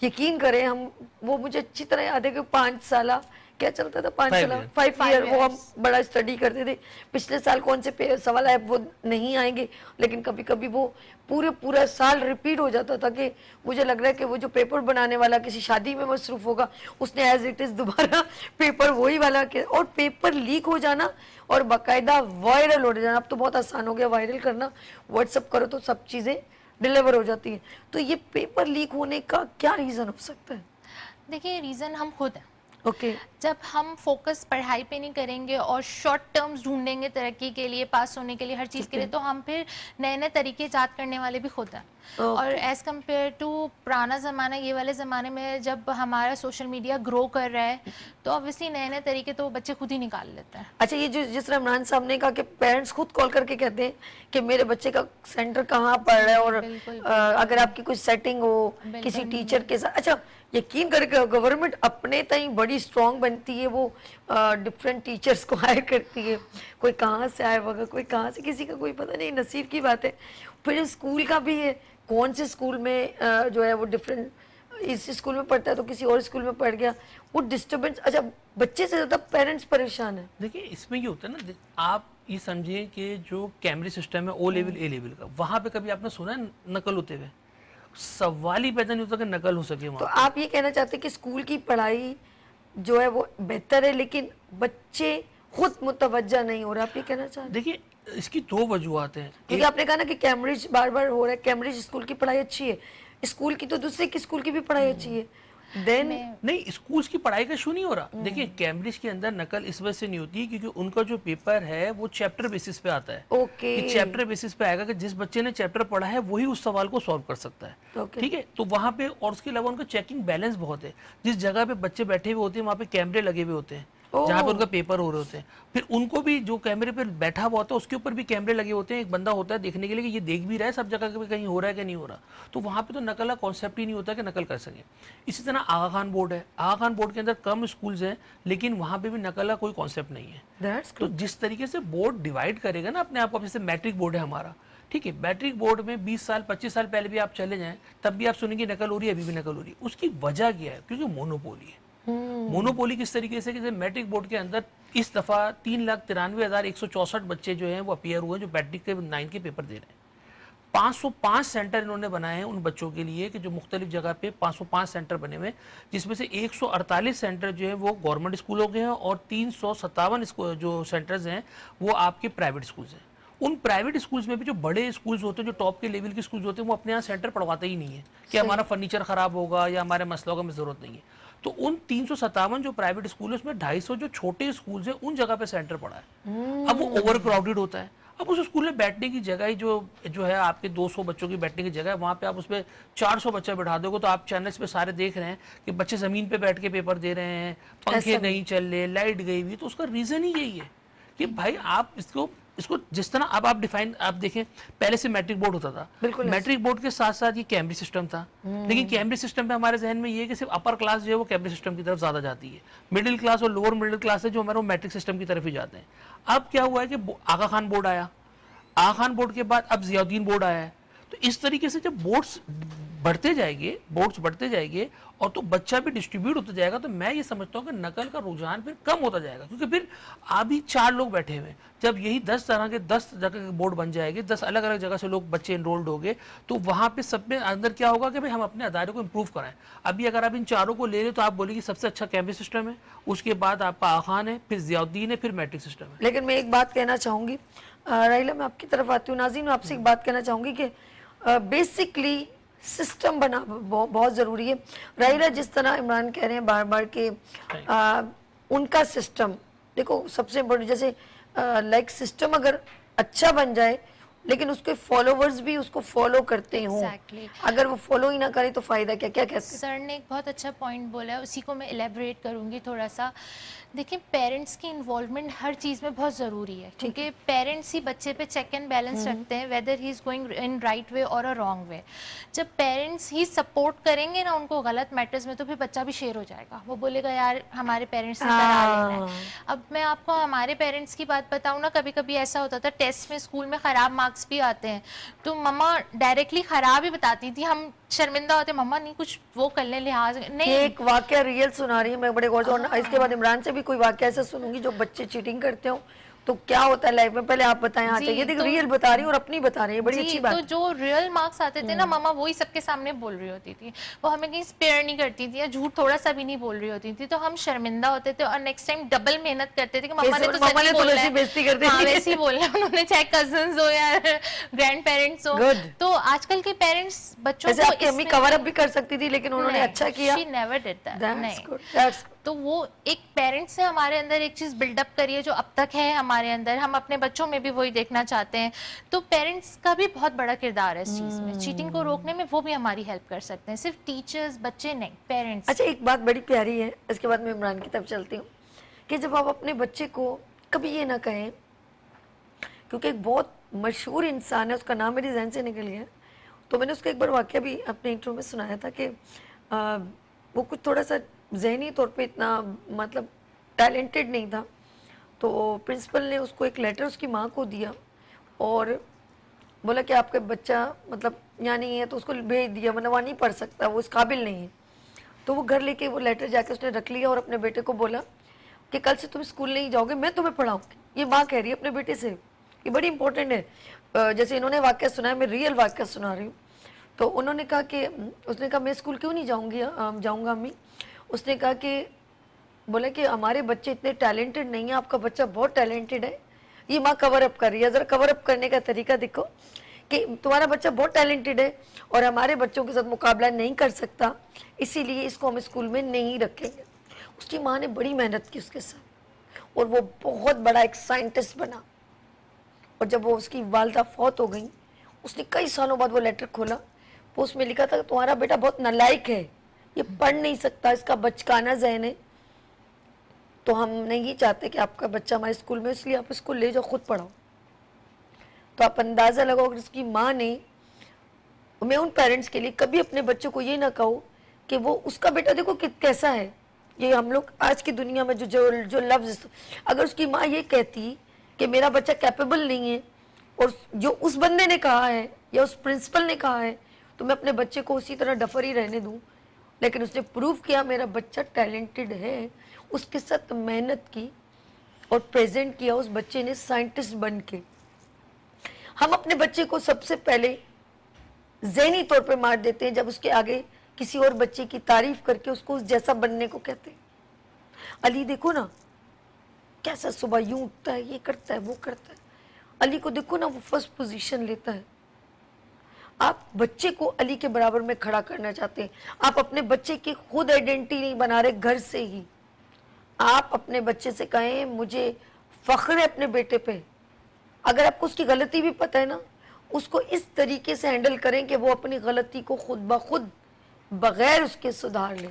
यकीन करें हम, वो मुझे अच्छी तरह याद है कि 5 साल क्या चलता था, 5 साल 5 ईयर, वो हम बड़ा स्टडी करते थे। पिछले साल कौन से सवाल आए वो नहीं आएंगे, लेकिन कभी कभी वो पूरा साल रिपीट हो जाता था कि मुझे लग रहा है कि वो जो पेपर बनाने वाला किसी शादी में मसरूफ होगा, उसने एज इट इज दोबारा पेपर वही वाला के, और पेपर लीक हो जाना और बाकायदा वायरल हो जाना। अब तो बहुत आसान हो गया वायरल करना, व्हाट्सअप करो तो सब चीज़ें डिलीवर हो जाती है। तो ये पेपर लीक होने का क्या रीज़न हो सकता है? देखिए, रीज़न हम खुद हैं। जब हम फोकस पढ़ाई पे नहीं करेंगे और शॉर्ट टर्म्स ढूंढेंगे तरक्की के लिए, पास होने के लिए, हर चीज़ के लिए, तो हम फिर नए नए तरीके ईजाद करने वाले भी खुद हैं। और एज़ कम्पेयर टू पुराना ज़माना, ये वाले ज़माने में जब हमारा सोशल मीडिया ग्रो कर रहा है, तो ऑब्वियसली नए नए तरीके तो बच्चे खुद ही निकाल लेते हैं। अच्छा, ये जो जिस तरह इमरान साहब ने कहा कि पेरेंट्स खुद कॉल करके कहते हैं कि मेरे बच्चे का सेंटर कहाँ पड़ रहा है, और अगर आपकी कुछ सेटिंग हो किसी टीचर के साथ, अच्छा यकीन करके गवर्नमेंट अपने तई बड़ी स्ट्रांग बनती है, वो डिफरेंट टीचर्स को हायर करती है, कोई कहाँ से आया होगा, कोई कहाँ से, किसी का कोई पता नहीं, नसीब की बात है। फिर स्कूल का भी है, कौन से स्कूल में जो है वो डिफरेंट, इस स्कूल में पढ़ता है तो किसी और स्कूल में पढ़ गया, वो डिस्टर्बेंस। अच्छा, बच्चे से ज़्यादा पेरेंट्स परेशान है। देखिए, इसमें ये होता है ना, आप ये समझिए कि जो कैम्ब्रिज सिस्टम है, ओ लेवल ए लेवल का, वहाँ पे कभी आपने सुना है नकल होते हुए? सवाल ही पैदा नहीं होता कि नकल हो सके वहाँ। तो आप ये कहना चाहते हैं कि स्कूल की पढ़ाई जो है वो बेहतर है, लेकिन बच्चे खुद मुतवज्जा नहीं हो रहा, आप ये कहना चाहते हैं? देखिए, इसकी 2 वजूहत हैं। क्योंकि आपने कहा ना कि कैम्ब्रिज बार बार हो रहा है, कैम्ब्रिज स्कूल की पढ़ाई अच्छी है, स्कूल की तो दूसरे की स्कूल की भी पढ़ाई अच्छी है, देन नहीं, स्कूल्स की पढ़ाई का इशू नहीं हो रहा। देखिए, कैम्ब्रिज के अंदर नकल इस वजह से नहीं होती है क्योंकि उनका जो पेपर है वो चैप्टर बेसिस पे आता है। कि चैप्टर बेसिस पे आएगा कि जिस बच्चे ने चैप्टर पढ़ा है वही उस सवाल को सॉल्व कर सकता है। ठीक है, तो वहाँ पे, और उसके अलावा उनका चेकिंग बैलेंस बहुत है। जिस जगह पे बच्चे बैठे हुए होते हैं वहाँ पे कैमरे लगे हुए होते हैं जहाँ पे उनका पेपर हो रहे होते हैं। फिर उनको भी जो कैमरे पे बैठा हुआ होता है उसके ऊपर भी कैमरे लगे होते हैं, एक बंदा होता है देखने के लिए कि ये देख भी रहा है सब जगह पे कहीं हो रहा है कि नहीं हो रहा। तो वहाँ पे तो नकल का कॉन्सेप्ट ही नहीं होता कि नकल कर सके। इसी तरह आगा खान बोर्ड है, आगा खान बोर्ड के अंदर कम स्कूल्स हैं लेकिन वहाँ पे भी नकल का कोई कॉन्सेप्ट नहीं है। तो जिस तरीके से बोर्ड डिवाइड करेगा ना अपने आप को, जैसे मैट्रिक बोर्ड है हमारा, ठीक है, मैट्रिक बोर्ड में 20 साल 25 साल पहले भी आप चले जाएं तब भी आप सुनेंगे नकल हो रही है, अभी भी नकल हो रही है। उसकी वजह क्या है? क्योंकि मोनोपोली है। मोनोपोली किस तरीके से कि मैट्रिक बोर्ड के अंदर इस दफा 3,93,164 बच्चे जो हैं वो अपीयर हुए जो मैट्रिक के 9 के पेपर दे रहे हैं। 505 सेंटर इन्होंने बनाए हैं उन बच्चों के लिए कि जो मुख्तलिफ जगह पे 505 सेंटर बने हुए, जिसमें से 148 सेंटर जो है वो गवर्नमेंट स्कूलों के हैं और 357 जो सेंटर्स हैं वो आपके प्राइवेट स्कूल्स हैं। उन प्राइवेट स्कूल्स में भी जो बड़े स्कूल्स होते हैं, जो टॉप के लेवल के स्कूल्स होते हैं, वो अपने यहाँ सेंटर पढ़वाते ही नहीं है कि हमारा फर्नीचर खराब होगा या हमारे मसलों का जरूरत नहीं है। तो उन 357 जो प्राइवेट स्कूल है उसमें 250 जो छोटे स्कूल है उन जगह पे सेंटर पड़ा है। अब वो ओवर क्राउडेड होता है। अब उस स्कूल में बैठने की जगह ही जो है आपके 200 बच्चों की बैठने की जगह है, वहाँ पे आप उसमें 400 बच्चा बैठा दोगे तो आप चैनल्स पे सारे देख रहे हैं कि बच्चे ज़मीन पे बैठ के पेपर दे रहे हैं, पंखे नहीं चल रहे, लाइट गई हुई। तो उसका रीज़न ही यही है कि भाई आप इसको जिस तरह अब आप डिफाइन आप देखें, पहले से मैट्रिक बोर्ड होता था, मैट्रिक बोर्ड के साथ साथ ये कैम्ब्रिज सिस्टम था, लेकिन कैम्ब्रिज सिस्टम पे हमारे जहन में ये है कि सिर्फ अपर क्लास जो है वो कैम्ब्रिज सिस्टम की तरफ ज्यादा जाती है, मिडिल क्लास और लोअर मिडिल क्लास है जो हमारे वो मैट्रिक सिस्टम की तरफ ही जाते हैं। अब क्या हुआ है कि आगा खान बोर्ड आया, आगा खान बोर्ड के बाद अब जियाउद्दीन बोर्ड आया है। तो इस तरीके से जब बोर्ड्स बढ़ते जाएंगे और तो बच्चा भी डिस्ट्रीब्यूट होता जाएगा, तो मैं ये समझता हूँ कि नकल का रुझान फिर कम होता जाएगा, क्योंकि फिर अभी 4 लोग बैठे हुए, जब यही 10 तरह के 10 जगह के बोर्ड बन जाएंगे, 10 अलग अलग जगह से लोग बच्चे इनरोल्ड होंगे, तो वहाँ पे सब में अंदर क्या होगा कि भाई हम अपने अदारे को इम्प्रूव कराएं। अभी अगर आप इन चारों को ले लें तो आप बोलेंगे सबसे अच्छा कैम्ब्रिज सिस्टम है, उसके बाद आपका आगा खान है, फिर जियाउद्दीन है, फिर मैट्रिक सिस्टम है। लेकिन मैं एक बात कहना चाहूँगी, राहिला मैं आपकी तरफ आती हूँ, नाज़रीन मैं आपसे एक बात कहना चाहूँगी कि बेसिकली सिस्टम बना बहुत ज़रूरी है। राहिला जिस तरह इमरान कह रहे हैं बार बार के उनका सिस्टम देखो सबसे बड़ी, जैसे लाइक सिस्टम अगर अच्छा बन जाए लेकिन उसके फॉलोवर्स भी उसको फॉलो करते हों, अगर वो फॉलो ही ना करें तो फ़ायदा क्या? क्या कहते हैं? सर ने एक बहुत अच्छा पॉइंट बोला है, उसी को मैं एलेबरेट करूँगी थोड़ा सा। देखिए पेरेंट्स की इन्वॉल्वमेंट हर चीज़ में बहुत ज़रूरी है, क्योंकि पेरेंट्स ही बच्चे पे चेक एंड बैलेंस रखते हैं weather he is going in right way और अ रॉन्ग वे। जब पेरेंट्स ही सपोर्ट करेंगे ना उनको गलत मैटर्स में, तो फिर बच्चा भी शेर हो जाएगा, वो बोलेगा यार हमारे पेरेंट्स ने करा लेना है। अब मैं आपको हमारे पेरेंट्स की बात बताऊँ ना, कभी कभी ऐसा होता था टेस्ट में स्कूल में ख़राब मार्क्स भी आते हैं तो मम्मा डायरेक्टली ख़राब ही बताती थी, हम शर्मिंदा होते, मम्मा नहीं कुछ वो कर ले लिहाज नहीं। एक वाकया रियल सुना रही है मैं बड़े गौर से, और इसके बाद इमरान से भी कोई वाकया ऐसा सुनूंगी जो बच्चे चीटिंग करते हो तो क्या होता है लाइफ में, पहले आप बताएं। हाँ ये देखो रियल बता रही है और अपनी बता रही है, बड़ी अच्छी बात। तो जो रियल मार्क्स आते थे ना मम्मा वही सबके सामने बोल रही होती थी, वो हमें कहीं स्पेयर नहीं करती थी या झूठ थोड़ा सा भी नहीं बोल रही होती थी, तो हम शर्मिंदा होते थे और नेक्स्ट टाइम डबल मेहनत करते थे कि मम्मा ने तो सच ही बोला है, बेइज्जती करते थे, वैसे ही बोलना उन्होंने, चाहे कजिन्स हो या ग्रैंड पेरेंट्स हो। तो आजकल के पेरेंट्स बच्चों को आपकी अम्मी कवर अप भी कर सकती थी लेकिन उन्होंने अच्छा किया, शी नेवर डिड दैट। नहीं, तो वो एक पेरेंट्स ने हमारे अंदर एक चीज़ बिल्डअप करी है जो अब तक है हमारे अंदर, हम अपने बच्चों में भी वही देखना चाहते हैं। तो पेरेंट्स का भी बहुत बड़ा किरदार है इस चीज़ में, चीटिंग को रोकने में वो भी हमारी हेल्प कर सकते हैं, सिर्फ टीचर्स बच्चे नहीं, पेरेंट्स। अच्छा एक बात बड़ी प्यारी है, इसके बाद मैं इमरान की तरफ चलती हूँ, कि जब आप अपने बच्चे को कभी ये ना कहें, क्योंकि एक बहुत मशहूर इंसान है उसका नाम मेरी जहन से निकल गया, तो मैंने उसका एक बार वाकया भी अपने इंटरव्यू में सुनाया था कि वो कुछ थोड़ा सा ज़हनी तौर पे इतना मतलब टैलेंटेड नहीं था, तो प्रिंसिपल ने उसको एक लेटर उसकी माँ को दिया और बोला कि आपका बच्चा मतलब यहाँ नहीं है, तो उसको भेज दिया, मतलब वहाँ नहीं पढ़ सकता, वो उस काबिल नहीं है। तो वो घर लेके वो लेटर जाके उसने रख लिया और अपने बेटे को बोला कि कल से तुम स्कूल नहीं जाओगे, मैं तुम्हें पढ़ाऊँगी। ये माँ कह रही है अपने बेटे से, ये बड़ी इंपॉर्टेंट है। जैसे इन्होंने वाक़या सुनाया, मैं रियल वाक़या सुना रही हूँ। तो उन्होंने कहा कि उसने कहा मैं स्कूल क्यों नहीं जाऊँगा अम्मी। उसने कहा कि बोला कि हमारे बच्चे इतने टैलेंटेड नहीं है, आपका बच्चा बहुत टैलेंटेड है। ये माँ कवर अप कर रही है, ज़रा कवर अप करने का तरीका देखो कि तुम्हारा बच्चा बहुत टैलेंटेड है और हमारे बच्चों के साथ मुकाबला नहीं कर सकता, इसीलिए इसको हम स्कूल में नहीं रखेंगे। उसकी माँ ने बड़ी मेहनत की उसके साथ और वो बहुत बड़ा एक साइंटिस्ट बना। और जब वो उसकी वालदा फौत हो गई, उसने कई सालों बाद वो लेटर खोला, वो उसमें लिखा था तुम्हारा बेटा बहुत नालायक है, ये पढ़ नहीं सकता, इसका बचकाना ज़हन है, तो हम नहीं चाहते कि आपका बच्चा हमारे स्कूल में, इसलिए आप इसको ले जाओ, खुद पढ़ाओ। तो आप अंदाज़ा लगाओ अगर उसकी माँ ने, मैं उन पेरेंट्स के लिए कभी अपने बच्चों को ये ना कहूँ कि वो उसका बेटा देखो कैसा है। ये हम लोग आज की दुनिया में जो लफ्ज़, अगर उसकी माँ ये कहती कि मेरा बच्चा कैपेबल नहीं है और जो उस बंदे ने कहा है या उस प्रिंसिपल ने कहा है, तो मैं अपने बच्चे को उसी तरह डफर ही रहने दूँ लेकिन उसने प्रूव किया मेरा बच्चा टैलेंटेड है, उसके साथ मेहनत की और प्रेजेंट किया उस बच्चे ने साइंटिस्ट बन के। हम अपने बच्चे को सबसे पहले ज़हनी तौर पे मार देते हैं जब उसके आगे किसी और बच्चे की तारीफ करके उसको उस जैसा बनने को कहते हैं। अली देखो ना कैसा सुबह यूं उठता है, ये करता है, वो करता है। अली को देखो ना वो फर्स्ट पोजीशन लेता है। आप बच्चे को अली के बराबर में खड़ा करना चाहते हैं, आप अपने बच्चे की खुद आइडेंटिटी नहीं बना रहे घर से ही। आप अपने बच्चे से कहें मुझे फख्र है अपने बेटे पे। अगर आपको उसकी गलती भी पता है ना, उसको इस तरीके से हैंडल करें कि वो अपनी गलती को खुद ब खुद बगैर उसके सुधार ले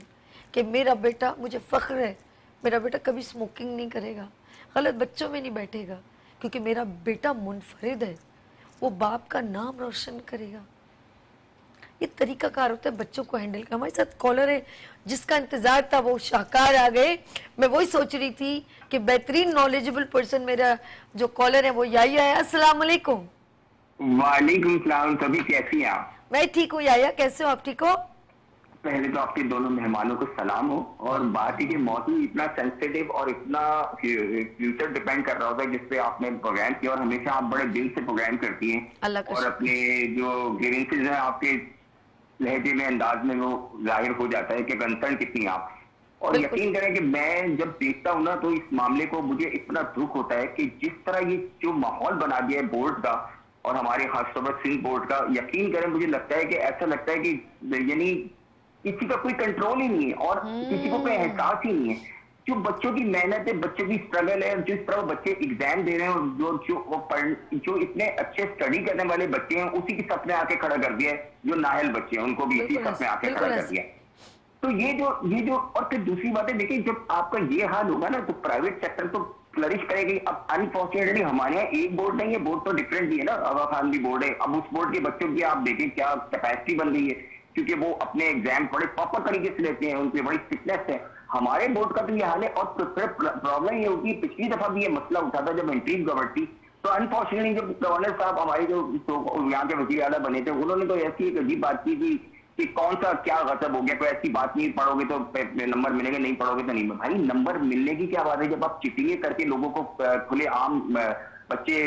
कि मेरा बेटा, मुझे फख्र है, मेरा बेटा कभी स्मोकिंग नहीं करेगा, गलत बच्चों में नहीं बैठेगा, क्योंकि मेरा बेटा मुनफरिद है, वो बाप का नाम रोशन करेगा। ये तरीकाकार होता है बच्चों को हैंडल का। हमारे साथ कॉलर है जिसका इंतजार था, वो शाहकार आ गए। मैं वही सोच रही थी कि बेहतरीन नॉलेजेबल पर्सन मेरा जो कॉलर है वो याया है। अस्सलाम वालेकुम। वालेकुम सलाम। सभी कैसी हैं आप? मैं ठीक हूँ याया, कैसे हो आप? ठीक हो? पहले तो आपके दोनों मेहमानों को सलाम हो। और बात ही कि मौजूद इतना सेंसिटिव और इतना फ्यूचर डिपेंड कर रहा होता है जिसपे आपने प्रोग्राम किया, और हमेशा आप बड़े दिल से प्रोग्राम करती हैं और अपने जो ग्रीवेंसेस हैं आपके लहजे में, अंदाज में वो जाहिर हो जाता है कि कंसर्न कितनी आप। और यकीन करें कि मैं जब देखता हूँ ना तो इस मामले को मुझे इतना दुख होता है कि जिस तरह ये जो माहौल बना दिया है बोर्ड का और हमारे खासतौर पर सिंध बोर्ड का, यकीन करें मुझे लगता है कि ऐसा लगता है कि यानी किसी का कोई कंट्रोल ही नहीं है और किसी को कोई एहसास ही नहीं है। जो बच्चों की मेहनत है, बच्चों की स्ट्रगल है, जिस तरह बच्चे एग्जाम दे रहे हैं और जो इतने अच्छे स्टडी करने वाले बच्चे हैं उसी के सपने आके खड़ा कर दिया है, जो नाहल बच्चे हैं उनको भी इसी सपने आके खड़ा कर दिया। तो ये जो और फिर दूसरी बात है, देखिए जब आपका ये हाल होगा ना तो प्राइवेट सेक्टर तो फ्लरिश करेगी। अब अनफॉर्चुनेटली हमारे यहाँ एक बोर्ड नहीं है, बोर्ड तो डिफरेंट भी है ना, आगा खान भी बोर्ड है। अब उस बोर्ड के बच्चों की आप देखें क्या कैपेसिटी बन गई है, क्योंकि वो अपने एग्जाम बड़े प्रॉपर तरीके से लेते हैं, उनकी बड़ी स्ट्रिक्टनेस है। हमारे बोर्ड का तो ये हाल है। और प्रॉब्लम ये होती है, पिछली दफा भी ये मसला उठा था जब एंट्री गवर्नर थी, तो अनफॉर्चुनेटली जब गवर्नर साहब हमारे जो यहाँ के वजीर आला बने थे, उन्होंने तो ऐसी एक अजीब बात की कि कौन सा क्या गजब हो गया, कोई ऐसी बात नहीं, पढ़ोगे तो नंबर मिलेंगे, नहीं पढ़ोगे तो नहीं। भाई नंबर मिलने की क्या बात है जब आप चिटिंगे करके लोगों को खुले आम बच्चे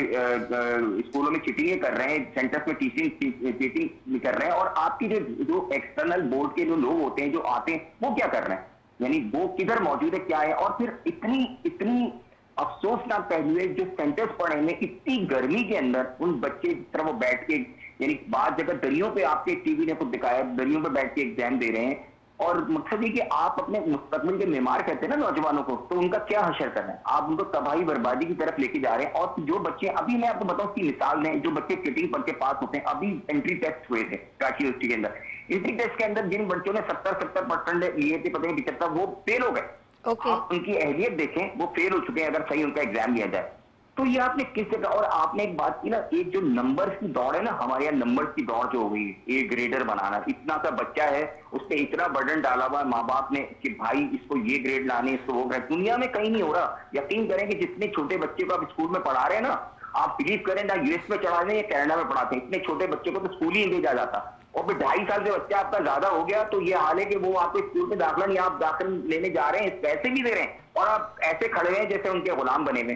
स्कूलों में चिटिंग कर रहे हैं, सेंटर्स में चीटिंग कर रहे हैं, और आपकी जो एक्सटर्नल बोर्ड के जो लोग होते हैं जो आते हैं वो क्या कर रहे हैं, यानी वो किधर मौजूद है, क्या है। और फिर इतनी अफसोसनाक पहलू है जो सेंटर्स पढ़े में इतनी गर्मी के अंदर उन बच्चे जिस तरह वो बैठ के, यानी बाद जगह दरियों पे आपके टीवी ने खुद दिखाया, दरियों पे बैठ के एग्जाम दे रहे हैं। और मकसद ये कि आप अपने मुस्तकबिल के मेमार कहते हैं ना नौजवानों को, तो उनका क्या हशर करना है, आप उनको तबाही बर्बादी की तरफ लेके जा रहे हैं। और जो बच्चे, अभी मैं आपको बताऊं उसकी मिसाल दें, जो बच्चे चिटिंग पढ़ के पास होते हैं, अभी एंट्री टेस्ट हुए थे कराची यूनिवर्सिटी के अंदर, एंट्री टेस्ट के अंदर जिन बच्चों ने 70% लिए थे, पता नहीं 75, वो फेल हो गए। आप उनकी अहलियत देखें, वो फेल हो चुके हैं अगर सही उनका एग्जाम लिया जाए। तो ये आपने किस जगह, और आपने एक बात की ना, एक जो नंबर्स की दौड़ है ना, हमारे यहाँ नंबर्स की दौड़ जो हो गई, ए ग्रेडर बनाना, इतना सा बच्चा है उस पर इतना बर्डन डाला हुआ माँ बाप ने कि भाई इसको ये ग्रेड लाने, इसको वो ग्रेड, दुनिया में कहीं नहीं हो रहा। यकीन करें कि जितने छोटे बच्चे को आप स्कूल में पढ़ा रहे हैं ना, आप बिलीव करें ना यूएस में चढ़ा रहे हैं या कनाडा में पढ़ाते हैं, इतने छोटे बच्चे को तो स्कूल ही भेजा जाता। और फिर 2.5 साल से बच्चा आपका ज्यादा हो गया तो ये हाल है कि वो आपको स्कूल में दाखिला नहीं, आप दाखिल लेने जा रहे हैं, पैसे भी दे रहे हैं और आप ऐसे खड़े हैं जैसे उनके गुलाम बने हुए।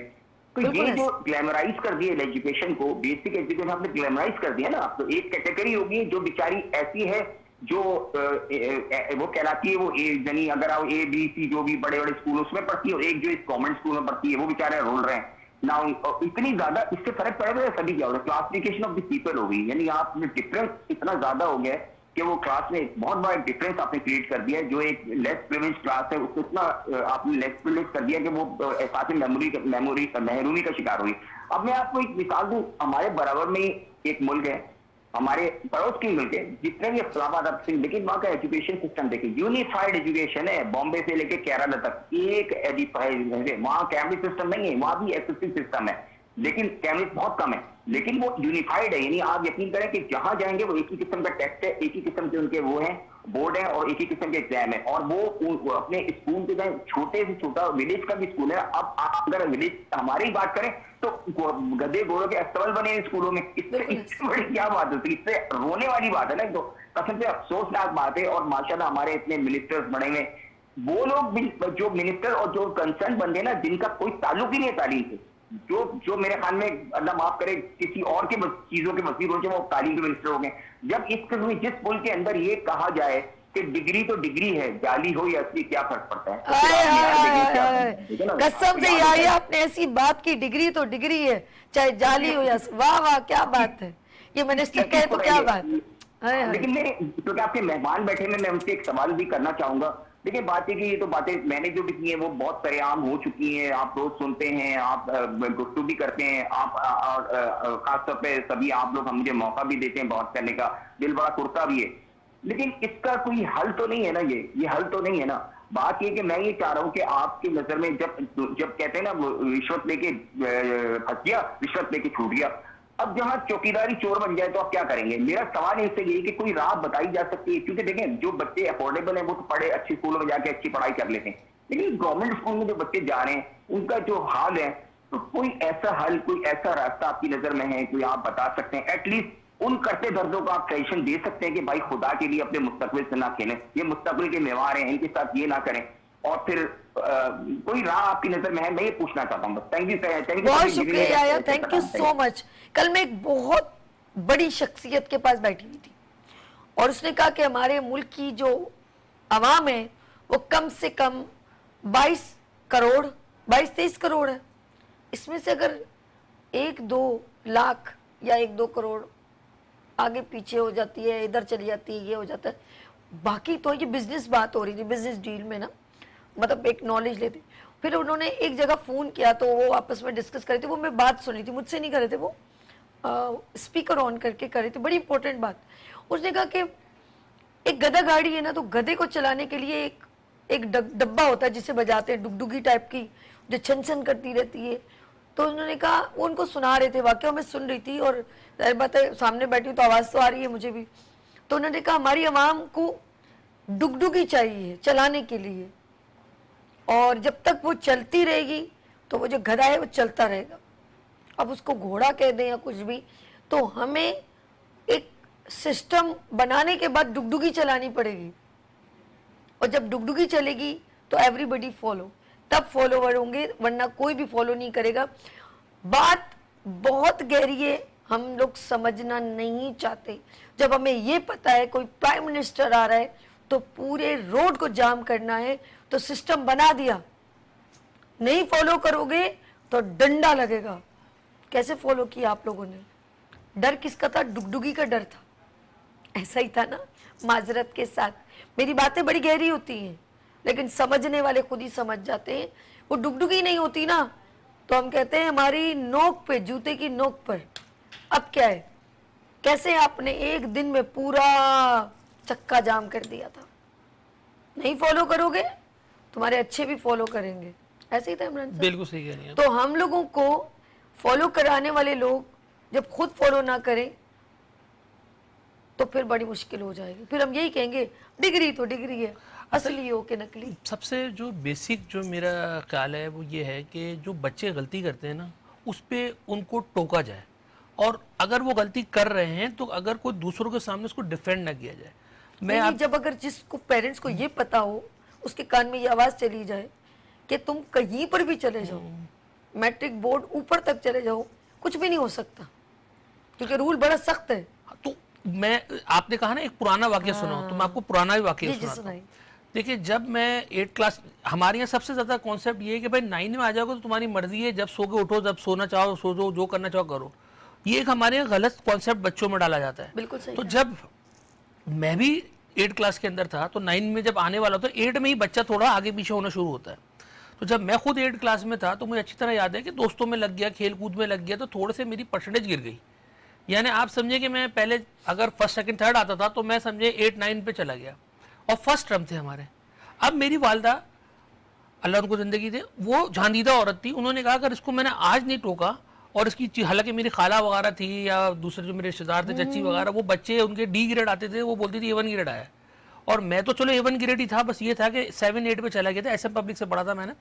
तो ये जो ग्लैमराइज कर दिया एजुकेशन को, बेसिक एजुकेशन आपने ग्लैमराइज कर दिया ना, तो एक कैटेगरी होगी जो बेचारी ऐसी है जो वो कहलाती है, वो यानी अगर आप ABC जो भी बड़े बड़े स्कूल उसमें पढ़ती है, एक जो इस गवर्नमेंट स्कूल में पढ़ती है, वो बेचारे रोल रहे हैं ना। इतनी ज्यादा इससे फर्क पड़ेगा सभी क्या हो रहा है, क्लासिफिकेशन ऑफ द पीपल हो गई, यानी आप में डिफरेंस इतना ज्यादा हो गया है कि वो क्लास में बहुत बड़ा डिफरेंस आपने क्रिएट कर दिया है। जो एक लेस प्रिविलेज क्लास है उसको इतना आपने लेस प्रिविलेज कर दिया कि वो एहसास महरूमी का शिकार हुई। अब मैं आपको एक मिसाल दूं, हमारे बराबर में एक मुल्क है, हमारे पड़ोस के मुल्क है, जितने भी इस्लामाबाद आप सिंह, लेकिन वहाँ का एजुकेशन सिस्टम देखिए, यूनिफाइड एजुकेशन है, बॉम्बे से लेके केरला तक एक एडिफाइड है। वहाँ कैम्ब्रिज सिस्टम नहीं है, वहाँ भी एसएससी सिस्टम है, लेकिन कैम्ब्रिज बहुत कम है। लेकिन वो यूनिफाइड है, यानी आप यकीन करें कि जहां जाएंगे वो एक ही किस्म का टेस्ट है, एक ही किस्म के उनके वो हैं बोर्ड है और एक ही किस्म के एग्जाम है। और वो अपने स्कूल के चाहे छोटे से छोटा विलेज का भी स्कूल है, अब आप अगर विलेज हमारी बात करें तो गधे घोड़ों के अस्तबल बने हैं स्कूलों में, इससे बड़ी क्या बात होती है, इससे रोने वाली बात है ना। तो कसम से अफसोसनाक बात है। और माशाल्लाह हमारे इतने मिनिस्टर्स बने हुए, वो लोग जो मिनिस्टर और जो कंसर्न बंदे ना जिनका कोई ताल्लुक ही नहीं है तालीम से, जो मेरे ख्याल में अल्लाह माफ करे किसी और के चीजों के वजीर हो जाए, वो तालीम के मिनिस्टर हो गए। जब इस किस्म जिस पुल के अंदर ये कहा जाए कि डिग्री तो डिग्री है, जाली हो या असली, क्या फर्क पड़ता है। कसम से यार आपने ऐसी बात की, डिग्री तो डिग्री है चाहे जाली हो या, वाह वाह क्या बात है, ये मिनिस्टर कहे तो क्या बात। लेकिन मैं क्योंकि आपके मेहमान बैठे में मैं उनसे एक सवाल भी करना चाहूंगा। देखिए बात है कि ये तो बातें मैंने जो भी की है वो बहुत सरेआम हो चुकी हैं, आप रोज सुनते हैं, आप गुफ्तगू भी करते हैं, आप खासतौर पे सभी आप लोग हम मुझे मौका भी देते हैं बात करने का, दिल बड़ा कुर्ता भी है। लेकिन इसका कोई हल तो नहीं है ना, ये हल तो नहीं है ना। बात ये कि मैं ये चाह रहा हूँ कि आपकी नजर में जब कहते हैं ना रिश्वत लेके फंस गया, रिश्वत लेके छूट गया, अब जहां चौकीदारी चोर बन जाए तो आप क्या करेंगे। मेरा सवाल इससे यही कि कोई राह बताई जा सकती है, क्योंकि देखें जो बच्चे अफोर्डेबल हैं वो तो पढ़े अच्छी स्कूलों में जाके अच्छी पढ़ाई कर लेते हैं, लेकिन गवर्नमेंट स्कूल में जो बच्चे जा रहे हैं उनका जो हाल है, तो कोई ऐसा हल, कोई ऐसा रास्ता आपकी नजर में है, कोई आप बता सकते हैं, एटलीस्ट उन करते दर्दों को आप सजेशन दे सकते हैं कि भाई खुदा के लिए अपने मुस्तकबिल से ना खेलें, ये मुस्तकबिल के मेवार हैं, इनके साथ ये ना करें, और फिर कोई राह आपकी नजर में है, मैं ये पूछना चाहता हूँ। थैंक यू, बहुत शुक्रिया, थैंक यू सो मच। कल मैं एक बहुत बड़ी शख्सियत के पास बैठी हुई थी और उसने कहा कि हमारे मुल्क की जो आवाम है वो कम से कम 22-23 करोड़ है, इसमें से अगर 1-2 लाख या 1-2 करोड़ आगे पीछे हो जाती है, इधर चली जाती है, ये हो जाता है, बाकी तो ये बिजनेस बात हो रही थी, बिजनेस डील में ना, मतलब एक नॉलेज लेते। फिर उन्होंने एक जगह फ़ोन किया तो वो आपस में डिस्कस कर रहे थे, वो मैं बात सुनी थी, मुझसे नहीं कर रहे थे, वो स्पीकर ऑन करके कर रहे थे, बड़ी इंपॉर्टेंट बात। उसने कहा कि एक गधा गाड़ी है ना, तो गधे को चलाने के लिए एक डब्बा होता है जिसे बजाते हैं, डुगडुगी टाइप की जो छन छन करती रहती है। तो उन्होंने कहा, वो उनको सुना रहे थे, वाकई मैं सुन रही थी और जाहिर बात है सामने बैठी हूँ तो आवाज़ तो आ रही है मुझे भी। तो उन्होंने कहा हमारी आवाम को डुगडुगी चाहिए चलाने के लिए, और जब तक वो चलती रहेगी तो वो जो गधा है वो चलता रहेगा। अब उसको घोड़ा कह दें या कुछ भी, तो हमें एक सिस्टम बनाने के बाद डुगडुगी चलानी पड़ेगी, और जब डुगडुगी चलेगी तो एवरीबडी फॉलो, तब फॉलोवर होंगे, वरना कोई भी फॉलो नहीं करेगा। बात बहुत गहरी है, हम लोग समझना नहीं चाहते। जब हमें ये पता है कोई प्राइम मिनिस्टर आ रहा है तो पूरे रोड को जाम करना है, तो सिस्टम बना दिया, नहीं फॉलो करोगे तो डंडा लगेगा। कैसे फॉलो किया आप लोगों ने? डर किसका था? डुगडुगी का डर था। ऐसा ही था ना, माजरत के साथ। मेरी बातें बड़ी गहरी होती हैं, लेकिन समझने वाले खुद ही समझ जाते हैं। वो डुगडुगी नहीं होती ना, तो हम कहते हैं हमारी नोक पे, जूते की नोक पर। अब क्या है, कैसे आपने एक दिन में पूरा चक्का जाम कर दिया था। नहीं फॉलो करोगे, तुम्हारे अच्छे भी फॉलो करेंगे। ऐसे ही था इमरान साहब, बिल्कुल सही कह रही हैं। तो हम लोगों को फॉलो कराने वाले लोग जब खुद फॉलो ना करें तो फिर बड़ी मुश्किल हो जाएगी। फिर हम यही कहेंगे डिग्री तो डिग्री है, असली हो के नकली। सबसे जो बेसिक जो मेरा ख्याल है वो ये है कि जो बच्चे गलती करते हैं ना, उस पर उनको टोका जाए, और अगर वो गलती कर रहे हैं तो अगर कोई दूसरों के सामने उसको डिफेंड ना किया जाए। जब अगर जिसको पेरेंट्स को ये पता हो, उसके कान में ये आवाज़ चली जाए कि तुम कहीं पर भी चले जाओ, मैट्रिक बोर्ड ऊपर तक चले जाओ, कुछ भी नहीं हो सकता, क्योंकि रूल बड़ा सख्त है। तो मैं, आपने कहा ना एक पुराना वाक्य सुनाओ, तो मैं आपको पुराना ही वाक्य सुनाता हूं। देखिए, जब मैं 8 क्लास, हमारे यहाँ सबसे ज़्यादा कॉन्सेप्ट ये है कि भाई 9 में आ जाओगे तो तुम्हारी मर्जी है, जब सो के उठो, जब सोना चाहो सो जाओ, जो करना चाहो करो। ये एक हमारे यहाँ गलत कॉन्सेप्ट बच्चों में डाला जाता है। बिल्कुल सही। तो जब मैं भी 8 क्लास के अंदर था, तो 9 में जब आने वाला था, 8 में ही बच्चा थोड़ा आगे पीछे होना शुरू होता है। तो जब मैं खुद 8 क्लास में था तो मुझे अच्छी तरह याद है कि दोस्तों में लग गया, खेल कूद में लग गया, तो थोड़े से मेरी परसेंटेज गिर गई। यानी आप समझे कि मैं पहले अगर फर्स्ट सेकंड थर्ड आता था तो मैं समझे 8-9 पे चला गया, और फर्स्ट टर्म थे हमारे। अब मेरी वालदा, अल्लाह उनको ज़िंदगी दे, वो झांदीदा औरत थी, उन्होंने कहा अगर इसको मैंने आज नहीं टोका और इसकी हालांकि मेरी खाला वगैरह थी या दूसरे जो मेरे रिश्तेदार थे, चच्ची वगैरह, वो बच्चे उनके डी ग्रेड आते थे, वो बोलती थी A1 ग्रेड आया, और मैं तो चलो A1 ग्रेड ही था, बस ये था कि 7-8 पे चला गया था, SM पब्लिक से पढ़ा था मैंने।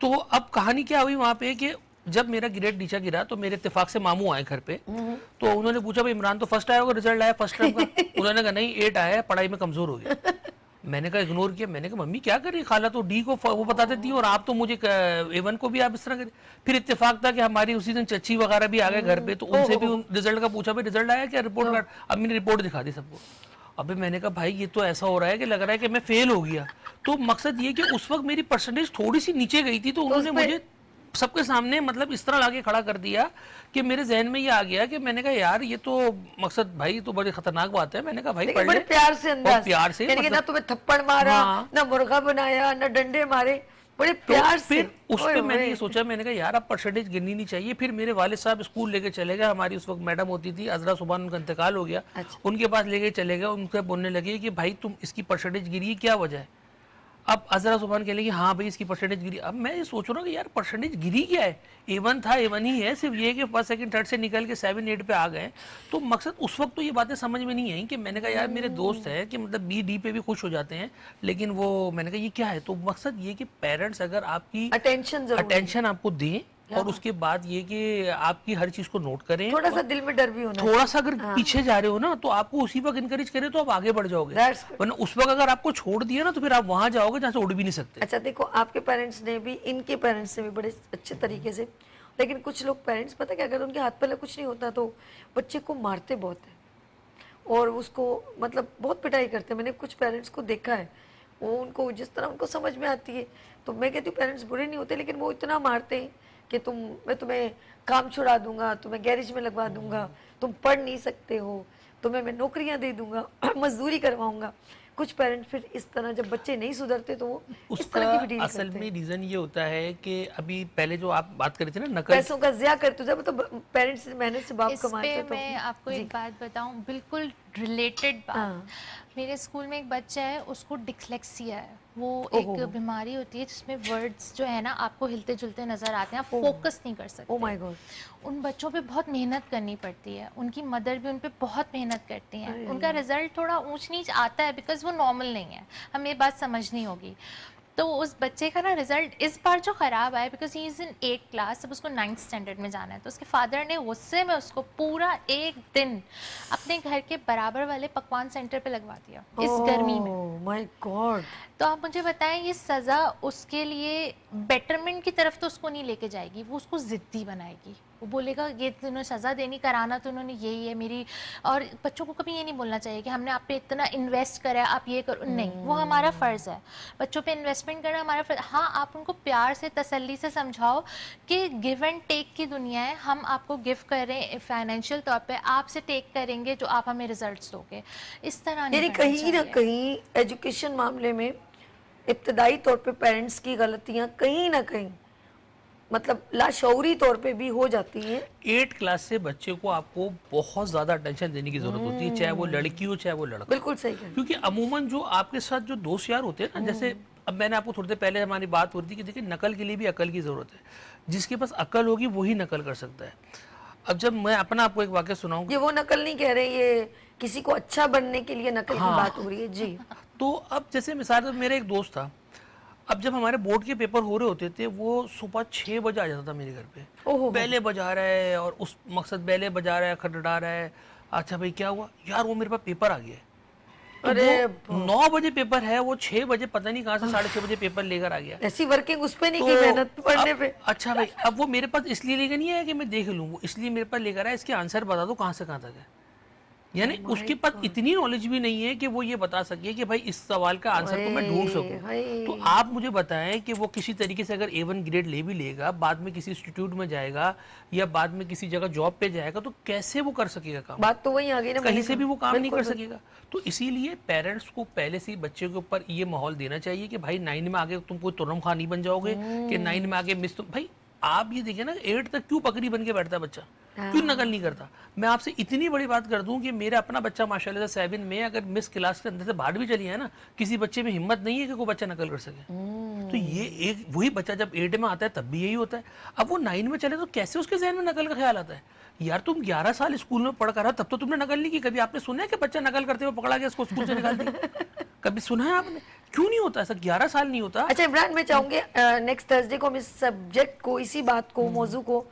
तो अब कहानी क्या हुई वहाँ पे कि जब मेरा ग्रेड नीचा गिरा तो मेरे इत्तेफाक से मामू आए घर पे, तो उन्होंने पूछा भाई इमरान तो फर्स्ट आया होगा, रिजल्ट आया फर्स्ट टर्म का? उन्होंने कहा नहीं 8 आया है, पढ़ाई में कमजोर हो गया। मैंने कहा इग्नोर किया, मैंने कहा मम्मी क्या कर रही, खाला तो डी को वो बता देती है और आप तो मुझे A1 को भी आप इस तरह करें। फिर इत्तेफाक था कि हमारी उसी दिन चच्ची वगैरह भी आ गए घर पे, तो उनसे भी रिजल्ट का पूछा, भाई रिजल्ट आया क्या, रिपोर्ट कार्ड? अब मैंने रिपोर्ट दिखा दी सबको। अबे मैंने कहा भाई ये तो ऐसा हो रहा है कि लग रहा है कि मैं फेल हो गया। तो मकसद ये कि उस वक्त मेरी परसेंटेज थोड़ी सी नीचे गई थी, तो उन्होंने मुझे सबके सामने मतलब इस तरह लाके खड़ा कर दिया कि मेरे जहन में ये आ गया कि मैंने कहा यार ये तो मकसद भाई तो बड़ी खतरनाक बात है। मैंने कहा भाई पढ़ ले, प्यार से अंदाज, प्यार से, मतलब, ना तुम्हें थप्पड़ मारा, ना मुर्गा बनाया, ना डंडे मारे, बड़े प्यार से। फिर उस पे मैंने ये सोचा, मैंने कहा यार अब परसेंटेज गिरनी नहीं चाहिए। फिर मेरे वालिद साहब स्कूल लेके चले गए, हमारी उस वक्त मैडम होती थी अजरा सुभान, उनका इंतकाल हो गया। उनके पास लेके चले गए, उनसे बोलने लगे कि भाई तुम इसकी परसेंटेज गिरी है, क्या वजह है? अब अजरा सुभान कह लगे हाँ भाई इसकी परसेंटेज गिरी। अब मैं ये सोच रहा हूँ कि यार परसेंटेज गिरी क्या है, A1 था A1 ही है, सिर्फ ये कि फर्स्ट सेकंड थर्ड से निकल के 7-8 पे आ गए। तो मकसद उस वक्त तो ये बातें समझ में नहीं आई कि मैंने कहा यार मेरे दोस्त हैं कि मतलब B-D पे भी खुश हो जाते हैं, लेकिन वो मैंने कहा ये क्या है। तो मकसद ये कि पेरेंट्स अगर आपकी अटेंशन आपको दें और उसके बाद ये कि आपकी हर चीज को नोट करें, थोड़ा सा दिल में डर भी होना, थोड़ा सा अगर पीछे जा रहे हो ना तो आपको उसी वक्त इनकरेज करें तो आप आगे बढ़ जाओगे, वरना उस वक्त अगर आपको छोड़ दिया ना तो फिर आप वहां जाओगे जहाँ से उड़ भी नहीं सकते। अच्छा देखो, आपके पेरेंट्स ने भी, इनके पेरेंट्स ने भी बड़े अच्छे तरीके से, लेकिन कुछ लोग पेरेंट्स पता क्या, अगर उनके हाथ पहले कुछ नहीं होता तो बच्चे को मारते बहुत है और उसको मतलब बहुत पिटाई करते हैं। मैंने कुछ पेरेंट्स को देखा है, वो उनको जिस तरह उनको समझ में आती है, तो मैं कहती हूँ पेरेंट्स बुरे नहीं होते, लेकिन वो इतना मारते हैं कि मैं तुम्हें काम छुड़ा दूंगा, तुम्हें गैरेज में लगवा दूंगा, तुम पढ़ नहीं सकते हो, तुम्हें मैं नौकरियां दे दूंगा, मजदूरी करवाऊंगा। कुछ पेरेंट्स फिर इस तरह जब बच्चे नहीं सुधरते तो वो इस तरह की भी डील असल में रीजन ये होता है कि अभी पहले जो आप बात कर रहे थे ना नकल, पैसों का ज़िया करते जब तो पेरेंट्स मेहनत से बाप कमाते तो। मैं आपको एक बात बताऊं, बिल्कुल रिलेटेड बात। मेरे स्कूल में एक बच्चा है, उसको डिस्लेक्सिया है, वो एक बीमारी होती है जिसमें वर्ड्स जो है ना आपको हिलते जुलते नजर आते हैं, आप फोकस नहीं कर सकते। Oh my God. उन बच्चों पे बहुत मेहनत करनी पड़ती है, उनकी मदर भी उन पे बहुत मेहनत करती हैं। उनका रिजल्ट थोड़ा ऊंच नीच आता है बिकॉज वो नॉर्मल नहीं है, हमें ये बात समझनी होगी। तो उस बच्चे का ना रिजल्ट इस बार जो ख़राब आया because he is in 8th class, अब उसको 9th स्टैंडर्ड में जाना है, तो उसके फादर ने गुस्से में उसको पूरा एक दिन अपने घर के बराबर वाले पकवान सेंटर पे लगवा दिया इस गर्मी में। Oh my God. तो आप मुझे बताएं, ये सज़ा उसके लिए बेटरमेंट की तरफ तो उसको नहीं लेके जाएगी, वो उसको ज़िद्दी बनाएगी। वो बोलेगा ये उन्होंने सज़ा देनी, कराना तो उन्होंने यही है मेरी। और बच्चों को कभी ये नहीं बोलना चाहिए कि हमने आप पे इतना इन्वेस्ट करा है आप ये करो, नहीं, वो हमारा फ़र्ज़ है, बच्चों पे इन्वेस्टमेंट करना हमारा फ़र्ज़। हाँ, आप उनको प्यार से तसल्ली से समझाओ कि गिव एंड टेक की दुनिया है, हम आपको गिव कर रहे हैं फाइनेंशियल तौर पे, आपसे टेक करेंगे जो आप हमें रिजल्ट्स दोगे। इस तरह नहीं, कहीं ना कहीं एजुकेशन मामले में इब्तदाई तौर पे पेरेंट्स की गलतियां कहीं ना कहीं मतलब लाशौरी तौर पे भी हो जाती है। 8 क्लास से बच्चे को आपको बहुत ज्यादा अटेंशन देने की जरूरत होती है, चाहे वो लड़की हो चाहे वो लड़का। बिल्कुल सही कहा। क्योंकि अमूमन जो आपके साथ जो दोस्त यार होते हैं ना, जैसे अब मैंने आपको थोड़ी देर पहले हमारी बात हो रही थी कि देखिए नकल के लिए भी अकल की जरूरत है, जिसके पास अकल होगी वही नकल कर सकता है। अब जब मैं अपना आपको एक वाकया सुनाऊं, ये वो नकल नहीं कह रहे, ये किसी को अच्छा बनने के लिए नकल की बात हो रही है जी। तो अब जैसे मिसाल मेरा एक दोस्त था, अब जब हमारे बोर्ड के पेपर हो रहे होते थे वो सुबह 6 बजे आ जाता था मेरे घर पे, बैले बजा रहा है और उस मकसद बैले बजा रहा है, खड़खड़ा रहा है। अच्छा भाई क्या हुआ यार, वो मेरे पास पेपर आ गया है। तो अरे 9 बजे पेपर है, वो 6 बजे पता नहीं कहाँ से 6:30 बजे पेपर लेकर आ गया। ऐसी वर्किंग उस पे नहीं की, मेहनत पढ़ने पे। अच्छा भाई, अब वो मेरे पास इसलिए लेकर नहीं है कि मैं देख लूँ, वो इसलिए मेरे पास लेकर आया इसके आंसर बता दो कहाँ से कहाँ तक है। यानी उसके पास इतनी नॉलेज भी नहीं है कि वो ये बता सके कि भाई इस सवाल का आंसर को मैं ढूंढ सकूं। तो आप मुझे बताएं कि वो किसी तरीके से अगर A1 ग्रेड ले भी लेगा, बाद में किसी इंस्टीट्यूट में जाएगा या बाद में किसी जगह जॉब पे जाएगा, तो कैसे वो कर सकेगा काम? बात तो वही आ गई ना, कहीं से भी वो काम नहीं कर सकेगा। तो इसीलिए पेरेंट्स को पहले से ही बच्चे के ऊपर ये माहौल देना चाहिए कि भाई 9 में आगे तुम कोई तुरम खानी बन जाओगे कि 9 में आगे मिस। भाई आप ये देखिए ना, 8 तक क्यों पकड़ी बन के बैठता है बच्चा? क्यों नकल नहीं करता? मैं आपसे इतनी बड़ी बात कर दूं कि मेरा अपना बच्चा माशाल्लाह से 7 में अगर मिस क्लास के अंदर से बाहर भी चली है ना, किसी बच्चे में हिम्मत नहीं है कि कोई बच्चा नकल कर सके। तो ये एक वही बच्चा जब 8 में आता है तब भी यही होता है। अब वो 9 में चले तो कैसे उसके जहन में नकल का ख्याल आता है? यार तुम 11 साल स्कूल में पढ़ कर तब तो तुमने नकल नहीं की। कभी आपने सुना है कि बच्चा नकल करते हुए पकड़ा गया, उसको स्कूल से निकाल दिया? कभी सुना है आपने? क्यों नहीं होता ऐसा? 11 साल नहीं होता। अच्छा इमरान, मैं चाहूंगी नेक्स्ट थर्सडे को हम इस सब्जेक्ट को, इसी बात को, मौजू को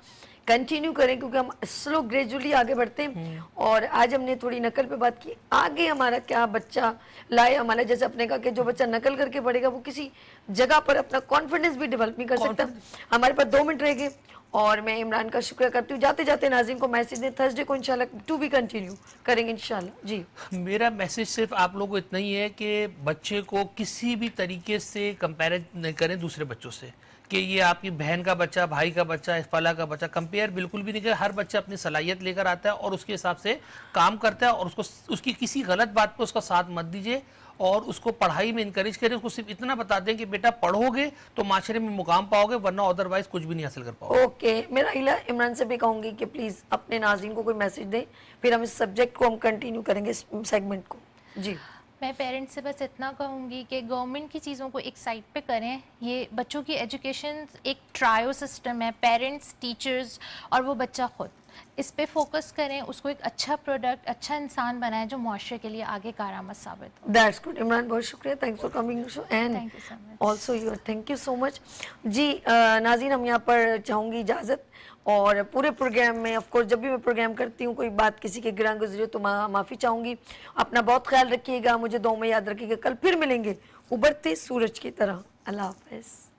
कंटिन्यू करें, क्योंकि हम स्लो ग्रेजुअली आगे बढ़ते हैं। और आज हमने थोड़ी नकल पे बात की, आगे हमारा क्या बच्चा लाए हमारा, जैसे अपने कहा कि जो बच्चा नकल करके पढ़ेगा वो किसी जगह पर अपना कॉन्फिडेंस भी डेवलप नहीं कर सकता। हमारे पास 2 मिनट रह गए और मैं इमरान का शुक्र करती हूँ। जाते जाते नाज़रीन को मैसेज दें, थर्सडे को इंशाल्लाह टू बी कंटिन्यू करेंगे इंशाल्लाह। जी, मेरा मैसेज सिर्फ आप लोगों को इतना ही है कि बच्चे को किसी भी तरीके से कंपेयर नहीं करें दूसरे बच्चों से, कि ये आपकी बहन का बच्चा, भाई का बच्चा, फला का बच्चा, कंपेयर बिल्कुल भी नहीं करें। हर बच्चा अपनी सलाहियत लेकर आता है और उसके हिसाब से काम करता है, और उसको उसकी किसी गलत बात पर उसका साथ मत दीजिए और उसको पढ़ाई में इनकरेज करें। उसको सिर्फ इतना बता दें कि बेटा पढ़ोगे तो माशरे में मुकाम पाओगे, वरना अदरवाइज कुछ भी नहीं हासिल कर पाओगे। ओके, मेरा इला इमरान से भी कहूंगी कि प्लीज अपने नाज़रीन को कोई मैसेज दें, फिर हम इस सब्जेक्ट को हम कंटिन्यू करेंगे, इस सेगमेंट को। जी, मैं पेरेंट्स से बस इतना कहूँगी कि गवर्नमेंट की चीज़ों को एक साइड पे करें। ये बच्चों की एजुकेशन एक ट्रायो सिस्टम है, पेरेंट्स, टीचर्स और वो बच्चा खुद, इस पे फोकस करें, उसको एक अच्छा प्रोडक्ट, अच्छा इंसान बनाएं जो मुआशरे के लिए आगे कारआमद साबित हो। दैट्स गुड इमरान, बहुत शुक्रिया, thanks for coming show and Thank you so much. Also your, thank you so much. जी नाज़रीन, हम यहाँ पर चाहूँगी इजाज़त, और पूरे प्रोग्राम में ऑफ कोर्स जब भी मैं प्रोग्राम करती हूँ कोई बात किसी के गिरा गुजरी तो माफ़ी चाहूँगी। अपना बहुत ख्याल रखिएगा, मुझे दुआ में याद रखिएगा। कल फिर मिलेंगे उभरते सूरज की तरह। अल्लाह हाफ़िज़।